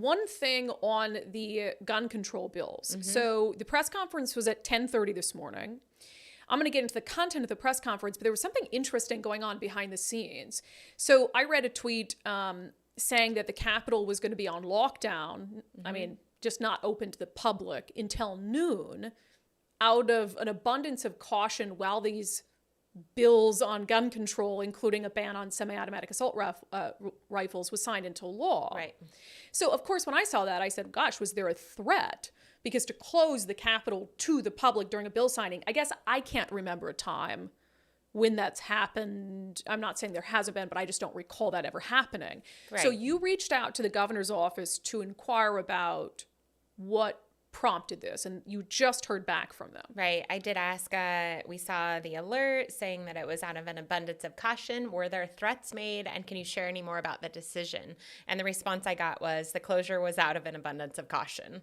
one thing on the gun control bills. So the press conference was at 10:30 this morning. I'm going to get into the content of the press conference, but there was something interesting going on behind the scenes. So I read a tweet saying that the Capitol was going to be on lockdown. I mean, just not open to the public until noon, out of an abundance of caution while these bills on gun control, including a ban on semi-automatic assault rifles, was signed into law. Right. So, of course, when I saw that, I said, gosh, was there a threat? Because to close the Capitol to the public during a bill signing, I guess I can't remember a time when that's happened. I'm not saying there hasn't been, but I just don't recall that ever happening. Right. So you reached out to the governor's office to inquire about what prompted this, and you just heard back from them. Right. I did ask, we saw the alert saying that it was out of an abundance of caution. Were there threats made? And can you share any more about the decision? And the response I got was the closure was out of an abundance of caution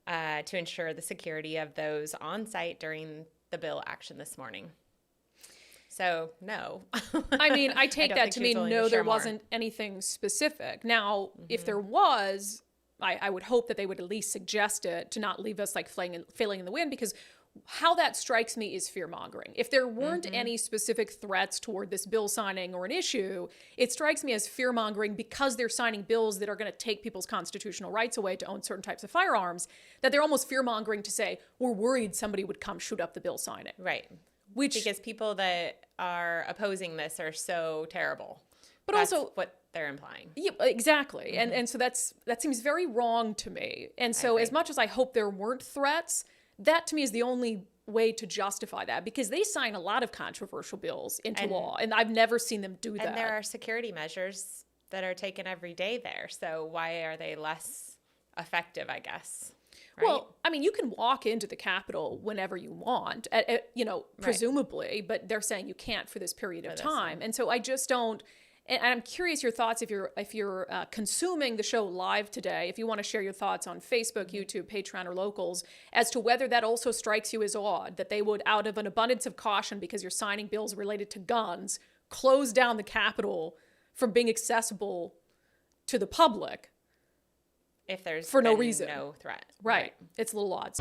to ensure the security of those on site during the bill action this morning. So, no. I mean, I take that to mean no, there wasn't anything specific. Now, if there was, I would hope that they would at least suggest it to not leave us like flailing in the wind, because how that strikes me is fear-mongering. If there weren't any specific threats toward this bill signing or an issue, it strikes me as fear-mongering because they're signing bills that are going to take people's constitutional rights away to own certain types of firearms, that they're almost fear-mongering to say, we're worried somebody would come shoot up the bill signing. Right. Because people that are opposing this are so terrible. But That's also what they're implying. Yeah, exactly. And so that seems very wrong to me. And so as much as I hope there weren't threats, that to me is the only way to justify that, because they sign a lot of controversial bills into law, and I've never seen them do that. And there are security measures that are taken every day there. So why are they less effective, I guess? Right? Well, I mean, you can walk into the Capitol whenever you want, presumably, but they're saying you can't for this period of time. And so I just don't. And I'm curious your thoughts if you're consuming the show live today, if you want to share your thoughts on Facebook, YouTube, Patreon, or Locals, as to whether that also strikes you as odd, that they would, out of an abundance of caution, because you're signing bills related to guns, close down the Capitol from being accessible to the public if there's for no reason. No threat. Right. It's a little odd.